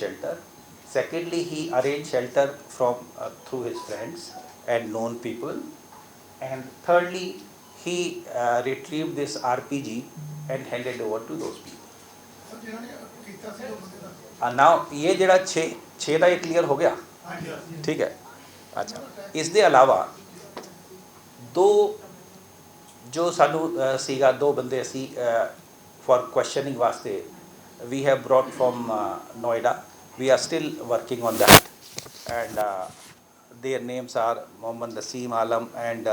shelter. Secondly, he arranged shelter from through his friends and known people. And thirdly, he retrieved this RPG and handed over to those people. Now ये ਜਿਹੜਾ 6 ਦਾ ਇਹ clear हो गया, ठीक है। अच्छा, इस दे अलावा दो जो सानू सीगा दो बंदे असी फॉर क्वेश्चनिंग वास्ते we have brought from Noida. We are still working on that, and their names are Mohammad Naseem Alam and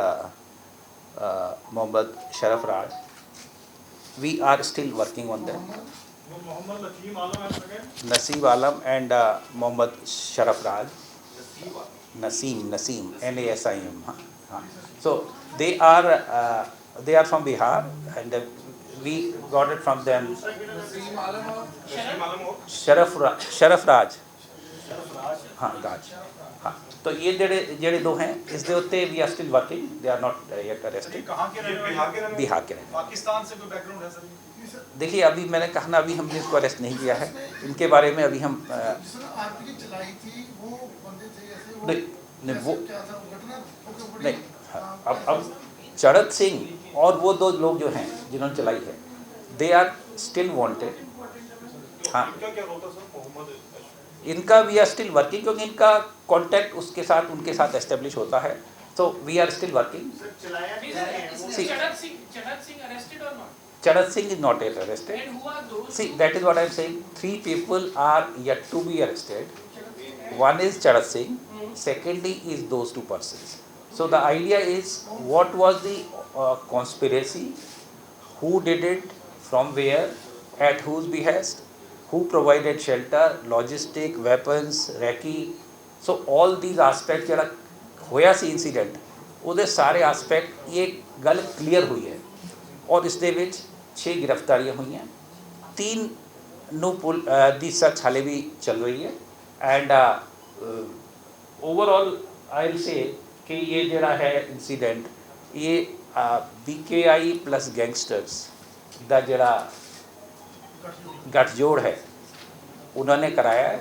Mohammad Sharaf Raj. We are still working on them. Naseem Alam and Mohammad Sharaf Raj. Naseem Nasim. So they are from Bihar, and we got it from them. शरफ राज, हाँ राज, हाँ। तो ये जेड़े दो हैं इस दे उत्ते we are still working, they are not yet arrested. Bihar के रहने। पाकिस्तान से कोई बैकग्राउंड है सर? देखिए अभी मैंने कहा ना, अभी हमने इसको अरेस्ट नहीं किया है, इनके बारे में अभी हम नहीं वो नहीं। अब चढ़त सिंह और वो दो लोग जो हैं जिन्होंने चलाई है, दे आर स्टिल वांटेड। हाँ, इनका वी आर स्टिल वर्किंग, क्योंकि इनका कांटेक्ट उसके साथ उनके साथ एस्टेब्लिश होता है, तो we are still working. Charhat Singh is not yet arrested. See, that is what I am saying. 3 people are yet to be arrested. One is Charat Singh, secondly is those 2 persons. So the idea is, what was the conspiracy, who did it, from where, at whose behest, who provided shelter, logistic, weapons, recce. So all these aspects ਜਿਹੜਾ ਹੋਇਆ ਸੀ incident, ਉਹਦੇ ਸਾਰੇ aspect ये ਗੱਲ clear हुई है, और ਇਸ ਦੇ ਵਿੱਚ 6 गिरफ्तारियां हुई हैं, 3 ਨੂੰ ਦੀ सर्च हाले भी चल रही है। And overall I will say कि ये जड़ा है इंसीडेंट, ये BKI प्लस गैंगस्टर्स का जड़ा गठजोड़ है, उन्होंने कराया है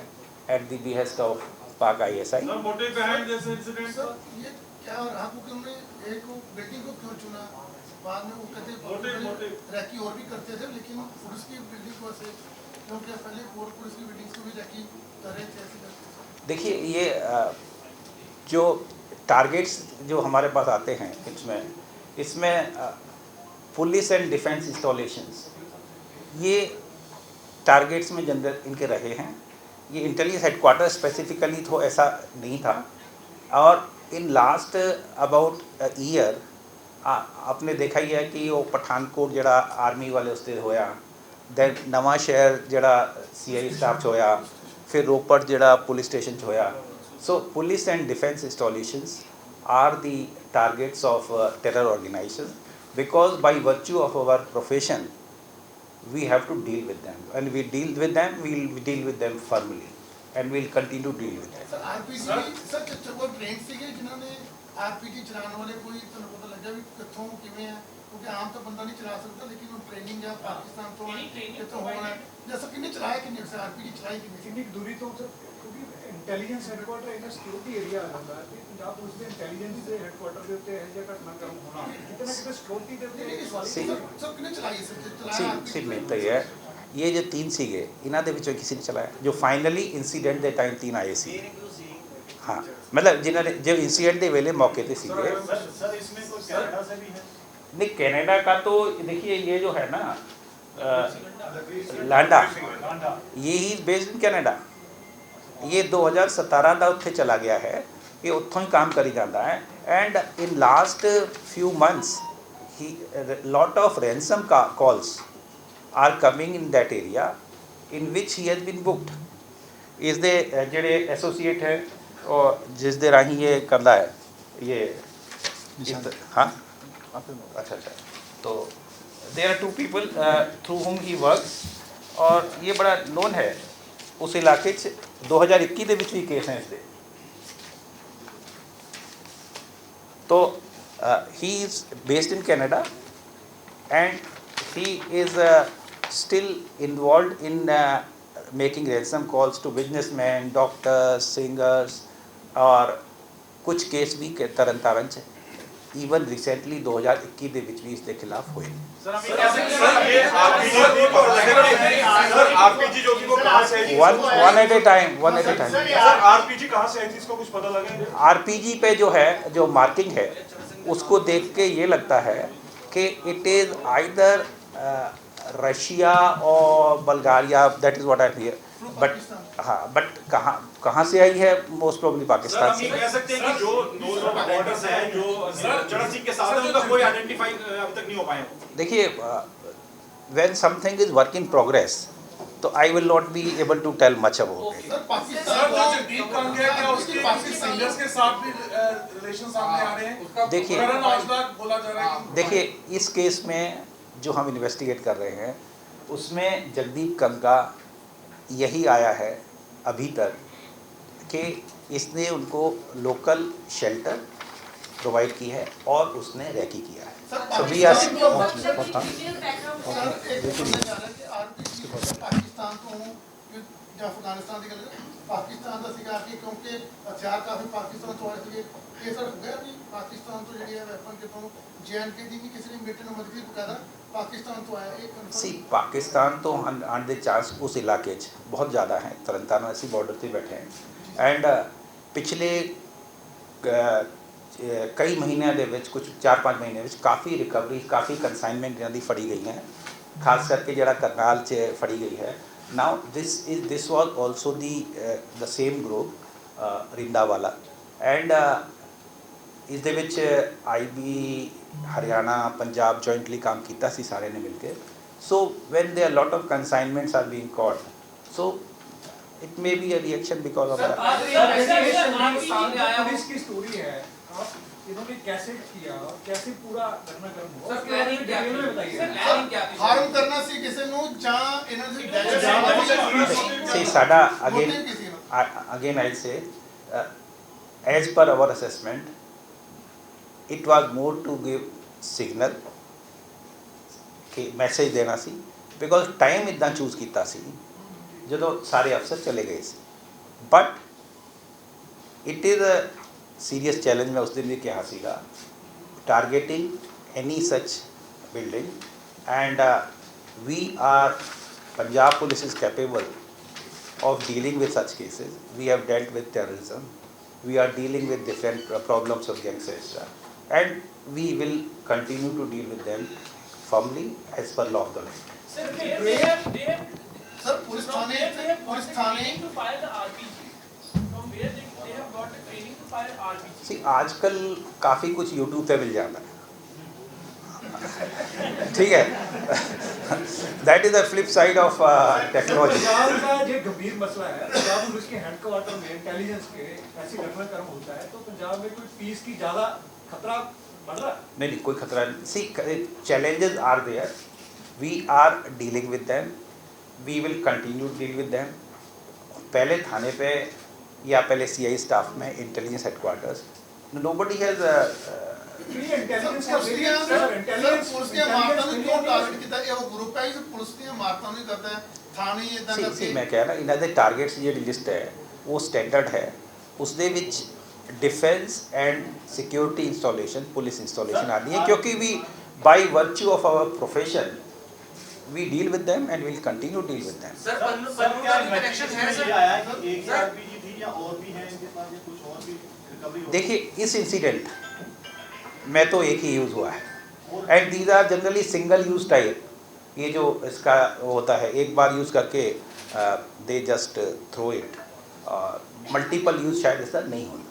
एट द बिहेस्ट ऑफ पाक ISI। बाद में वो कहते रैकी और भी करते थे, लेकिन पुलिस की बिल्डिंग को ऐसे क्योंकि पहले पुलिस की बिल्डिंग्स को भी रैकी कर रहे थे। देखिए ये जो टारगेट्स जो हमारे पास आते हैं इसमें पुलिस एंड डिफेंस इंस्टॉलेशंस, ये टारगेट्स में जनरल इनके रहे हैं। ये इंटेलिजेंस हेडक्वार्टर स्पेसिफिकली तो ऐसा नहीं था, और इन लास्ट अबाउट ईयर आपने देखा ही है कि वो पठानकोट जड़ा आर्मी वाले उसते होया, दैन नवा शहर जड़ा CI स्टाफ होया, फिर रोपड़ जड़ा पुलिस स्टेशन होया। So police and defence installations are the targets of terror organisation, because by virtue of our profession we have to deal with them, and we deal with them, we'll deal with them firmly, and we'll continue to deal with them. Sir, RPG sir वो train से जिन्होंने RPG चलाने वाले कोई तो पता लगा भी कितों किवें है, क्योंकि आम तो बंदा नहीं चला सकता, लेकिन वो ट्रेनिंग या पाकिस्तान तो कितों होना है, जैसा किन्ने चलाया, किन्ने से RPG चलाई, कितनी दूरी तो क्योंकि intelligence headquarter in security area होता है, पंजाब पुलिस के इंटेलिजेंस से हेडक्वार्टर ਦੇ ਉੱਤੇ ਇਹ ਜਗ੍ਹਾ ਨਾ ਕਰਮ ਹੋਣਾ कितना कितना सिक्योरिटी ਦੇ ਉੱਤੇ सब किन्ने चलाई ਸੀ ਮੈਂ ਤਾਂ ये जो 3 ਸੀਗੇ ਇਹਨਾਂ ਦੇ ਵਿੱਚੋਂ ਕਿਸੇ ਨੇ ਚਲਾਇਆ, जो फाइनली इंसीडेंट ਦੇ टाइम 3 आए सी। हाँ, मतलब जिन्होंने जो इंसिडेंट के वेले मौके पे सीगे। सर इसमें कोई कनाडा से भी है? नहीं, कनाडा का तो देखिए ये जो है ना लांडा, ये ही बेस्ड इन कनाडा, ये 2017 का उत्थे चला गया है, ये उत्थों ही काम करी जाता है। And in last few months he lot of ransom calls are coming in that area in which he has been booked. इसके जेडे एसोसीएट है और जिस दे राही ये करता है ये हाँ अच्छा, तो देयर आर 2 पीपल थ्रू हुम ही वर्क्स, और ये बड़ा नोन है उस इलाके 2021 ਦੇ ਵਿੱਚ ਵੀ केस हैं इसके। तो he is based in Canada and he is still involved in making ransom calls to businessmen, doctors, singers, और कुछ केस भी तरन ताਰਨ ਚ ਈਵਨ ਰੀਸੈਂਟਲੀ 2021 ਦੇ ਵਿੱਚ ਵੀ ਇਸ ਦੇ ਖਿਲਾਫ ਹੋਏ। सर ये आरपीजी जो थी वो कहां से आई? One at a time sir RPG कहां से आई थी, इसको कुछ पता लगा? आरपीजी पे जो है जो मार्किंग है उसको देख के ये लगता है कि इट इज़ आइदर रशिया और Bulgaria, that is what I hear, but हाँ, बट कहाँ से आई है? मोस्ट प्रोबेबली पाकिस्तान से। कह सकते हैं कि जो बॉर्डर्स हैं जो चरण सिंह के साथ है उनका कोई आइडेंटिफाई अभी तक नहीं हो पाया। देखिए, when something is work in progress तो I will not be able to tell much about it. Sir Pakistan जो जगदीप कांग्रेस क्या उसके पाकिस्तानियों के साथ भी रिलेशन सामने आ रहे हैं? देखिए इस केस में जो हम इन्वेस्टिगेट कर रहे हैं उसमें जगदीप कंगा यही आया है अभी तक कि इसने उनको लोकल शेल्टर प्रोवाइड की है और उसने रैकी किया है। सो वी आर पाकिस्तान को जो अफगानिस्तान की पाकिस्तान का सीगा कि क्योंकि हथियार काफी पाकिस्तान तो आए थे ये सर हो गया कि पाकिस्तान तो जी वेपन के तो जेएनके दी भी किसी ने मीटिंग में मदद की बकायदा पाकिस्तान तो आया एक सी पाकिस्तान तो ऑन द चांस उस इलाके बहुत ज़्यादा हैं, तरन तारण ऐसी बॉर्डर से बैठे हैं एंड पिछले कई महीनों ਦੇ ਵਿੱਚ कुछ 4-5 महीने ਵਿੱਚ काफ़ी रिकवरी काफ़ी कंसाइनमेंट ਇਹਨਾਂ ਦੀ ਫੜੀ ਗਈ ਹੈ, खास करके ਜਿਹੜਾ करनाल 'ਚ ਫੜੀ गई है। Now this was also the same group Rinda वाला एंड ਇਸ ਦੇ ਵਿੱਚ IB हरियाणा पंजाब जॉइंटली काम किया सी सारे ने मिलकर। So when there lot of consignments are being caught so it may be a reaction because of police की स्टोरी है इन्होंने कैसे किया और कैसे पूरा घटनाक्रम हुआ सर प्लानिंग क्या बताइए हार्म करना सी किसी ਨੂੰ ਜਾਂ ਇਹਨਾਂ ਦੇ सी साडा अगेन आई से as per our assessment it was more to give signal कि मैसेज देना सी बिकॉज टाइम इदा चूज किया सी जो सारे अफसर चले गए सी but it is a serious challenge. मैं उस दिन भी कहा सीगा targeting any such building and we are Punjab police is capable of dealing with such cases. We have dealt with terrorism, we are dealing with different problems of gangs, etc. And we will continue to deal with them firmly as per law of the land. Sir, they have police Thane to fire the RPG. From where they have got the training to fire RPG. See, आजकल काफ़ी कुछ YouTube पे मिल जाता है, ठीक है। That is the flip side of technology. Punjab का जो गंभीर मसला है, पंजाब पुलिस के हेडक्वार्टर में इंटेलिजेंस के ऐसी घटनाक्रम होता है तो पंजाब में कोई पीस की ज़्यादा खतरा बढ़ रहा है? नहीं, कोई खतरा नहीं। See challenges are there, we are dealing with them, we will continue deal with them. पहले थाने पे या पहले CI स्टाफ में intelligence headquarters nobody has intelligence का पुलिस ਦੀਆਂ ਮਾਰਤਾਂ ਨੂੰ ਕਿਉਂ ਟਾਰਗੇਟ ਕੀਤਾ? ਇਹ ਉਹ ਗਰੁੱਪ ਹੈ ਜੋ ਪੁਲਿਸ ਦੀਆਂ ਮਾਰਤਾਂ ਨੂੰ ਕਰਦਾ ਹੈ, ਥਾਣੇ ਇਦਾਂ ਕਰਕੇ। मैं कह रहा ਇਹਨਾਂ ਦੇ ਟਾਰਗੇਟਸ ਜਿਹੜੀ ਲਿਸਟ ਹੈ ਉਹ ਸਟੈਂਡਰਡ ਹੈ, ਉਸ ਦੇ ਵਿੱਚ defence and security installation police installation आती है क्योंकि we by virtue of our profession we deal with them and will continue deal with them. Sir Pannu का कनेक्शन है सर? आया है कि एक आरपीजी थी या और भी है इनके पास या कुछ और भी रिकवरी? देखिए इस इंसिडेंट में तो एक ही यूज़ हुआ है and these are generally single use type. ये जो इसका होता है एक बार यूज़ करके they just throw it, multiple use शायद इसका नहीं होता।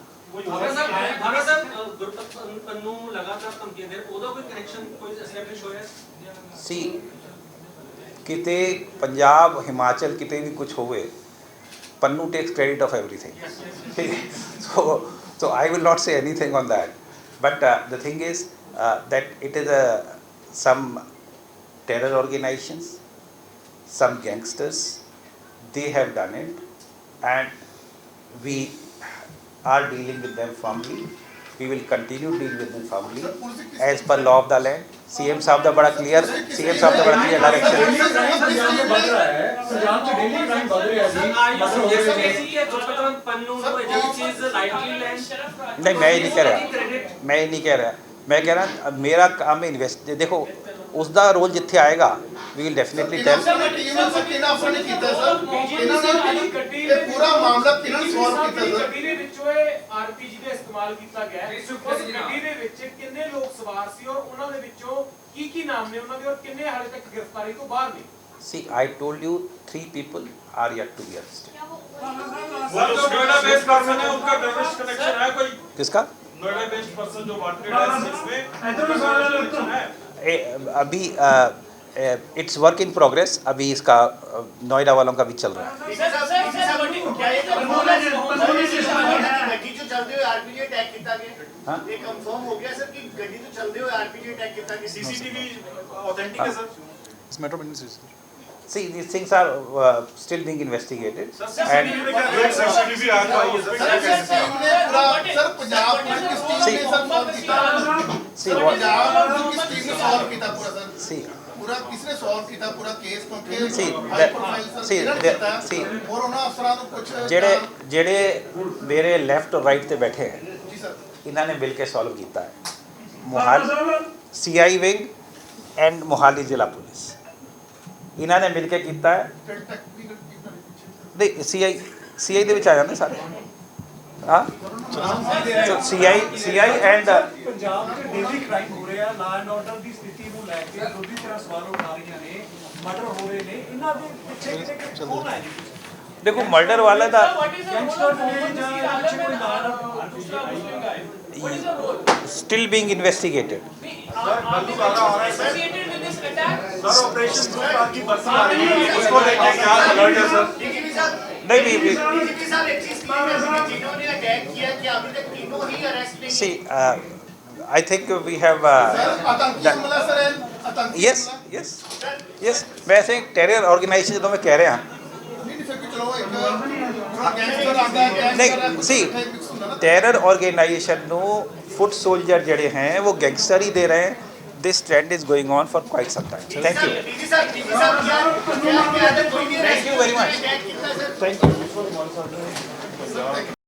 पन्नू लगातार ਧਮਕੀਆਂ ਦੇ ਉਹਦਾ ਕੋਈ ਕਨੈਕਸ਼ਨ ਕੋਈ ਐਸਟੈਬਲਿਸ਼ ਹੋਇਆ? सी किते पंजाब हिमाचल किते भी कुछ होवे, Pannu tax credit of everything. so I will not say anything on that, but the thing is that it is some terror organizations, some gangsters, they have done it and we are dealing with them firmly we will continue deal with them firmly as per law of the land. CM साहब ਦਾ बड़ा clear direction है। पंजाब में बढ़ रहा है, पंजाब में daily crime बढ़ रहा है जी, मर्डर हो रहे हैं। नहीं मैं ये नहीं कह रहा, मैं कह रहा मेरा काम है इन्वेस्ट, देखो उसका रोल जिथे आएगा वी विल डेफिनेटली टेल। पूरा मामला किन्ना सॉल्व कीता सर? ਗੱਡੀ ਦੇ ਵਿੱਚੋਂ ਇਹ RPG ਦਾ ਇਸਤੇਮਾਲ ਕੀਤਾ ਗਿਆ ਹੈ। ਉਸ ਗੱਡੀ ਦੇ ਵਿੱਚ ਕਿੰਨੇ ਲੋਕ ਸਵਾਰ ਸੀ ਔਰ ਉਹਨਾਂ ਦੇ ਵਿੱਚੋਂ ਕੀ ਨਾਮ ਨੇ ਉਹਨਾਂ ਦੇ ਔਰ ਕਿੰਨੇ ਹਾਲੇ ਤੱਕ ਗ੍ਰਿਫਤਾਰੀ ਤੋਂ ਬਾਹਰ ਨੇ? See, I told you 3 people are yet to be arrested. वो जो नोएडा बेस्ड पर्सन है उनका टेररिस्ट कनेक्शन है कोई? किसका? नोएडा बेस्ड पर्सन जो वांटेड है इसमें कनेक्शन है? अभी इट्स वर्क इन प्रोग्रेस, अभी इसका नोएडा वालों का भी चल रहा है। ਗੱਡੀ ਜੋ ਚੱਲਦੇ ਹੋਏ ਆਰਪੀਜੀ ਅਟੈਕ ਕੀਤਾ ਗਿਆ ਹਾਂ ਇਹ ਕਨਫਰਮ ਹੋ ਗਿਆ ਸਰ ਕਿ ਗੱਡੀ ਤੋਂ ਚੱਲਦੇ ਹੋਏ ਆਰਪੀਜੀ ਅਟੈਕ ਕੀਤਾ ਗਿਆ सीसीटीवी ऑथेंटिक है sir? See, these things are still being investigated and CCTV में क्या सीसीटीवी आ गई है सर? सर पंजाब पुलिस किस टीम ने सर सॉल्व कीता? see what पंजाब पुलिस किस टीम ने सॉल्व कीता पूरा सर? see पूरा किसने सॉल्व कीता पूरा केस क्योंकि See, high profile sir see, किन्ना the- कीता see, और ਉਹਨਾਂ ਅਫਸਰਾਂ ਨੂੰ ਕੁਝ ਜਿਹੜੇ ਮੇਰੇ ਲੈਫਟ ਔਰ ਰਾਈਟ ਤੇ ਬੈਠੇ ਹੈ ਜੀ ਸਰ ਇਹਨਾਂ ਨੇ ਮਿਲ ਕੇ ਸੋਲਵ ਕੀਤਾ ਹੈ। Mohali CI wing and Mohali ਜ਼ਿਲ੍ਹਾ ਪੁਲਿਸ ਇਹਨਾਂ ਨੇ ਮਿਲ ਕੇ ਕੀਤਾ ਹੈ। ਫਿਰ ਟੈਕਨੀਕਲ ਕੀਤਾ ਪਿੱਛੇ ਨਹੀਂ CI ਦੇ ਵਿੱਚ ਆ ਜਾਂਦੇ ਸਾਰੇ ਹਾਂ CI ਐਂਡ ਪੰਜਾਬ 'ਚ ਡੇਲੀ ਕ੍ਰਾਈਮ ਹੋ ਰਿਹਾ, ਲਾ ਐਂਡ ਆਰਡਰ ਦੀ ਸਥਿਤੀ ਨੂੰ ਲੈ ਕੇ ਦੋਦੀ ਤਰ੍ਹਾਂ ਸਵਾਲ ਉਠਾ ਰਹੀਆਂ ਨੇ, ਮਰਡਰ ਹੋ ਰਹੇ ਨੇ, ਇਹਨਾਂ ਦੇ ਪਿੱਛੇ ਕਿਤੇ ਕੌਣ ਹੈ ਜੀ? ਦੇਖੋ ਮਰਡਰ ਵਾਲਾ ਦਾ ਗੈਂਗਸਟਰ ਨੇ ਜਾਂ ਪਿੱਛੇ ਕੋਈ law and order What is the role? still being investigated. Associated with this attack? Sir operation group की बस आ रही है उसको लेके क्या अलर्ट है सर? डीजीपी साहब नहीं डीजीपी साहब एक चीज क्लियर है कि जिन्होंने अटैक किया कि अभी तक तीनों ही अरेस्ट नहीं See, I think we have ਆਤੰਕੀ ਹਮਲਾ ਸਰ ਆਤੰਕੀ yes ਮੈਂ ਸੇ ਟੈਰਰ ਆਰਗੇਨਾਈਜੇਸ਼ਨ ਜਦੋਂ ਮੈਂ ਕਹਿ ਰਿਹਾ ਨਹੀਂ ਫਿਰ ਕਿ ਚਲੋ ਇੱਕ ਗੈਂਗਸਟਰ ਆਂਦਾ ਹੈ ਨਹੀਂ see ਟੈਰਰ ਆਰਗੇਨਾਈਜੇਸ਼ਨ ਨੂੰ ਫੁੱਟ ਸੋਲਜਰ ਜਿਹੜੇ ਹੈ ਉਹ ਗੈਂਗਸਟਰ ਹੀ ਦੇ ਰਹੇ हैं। This trend is going on for quite some time. Thank you. DG साहब क्या कोई नहीं Thank you very much. Attack किया सर? Thank you.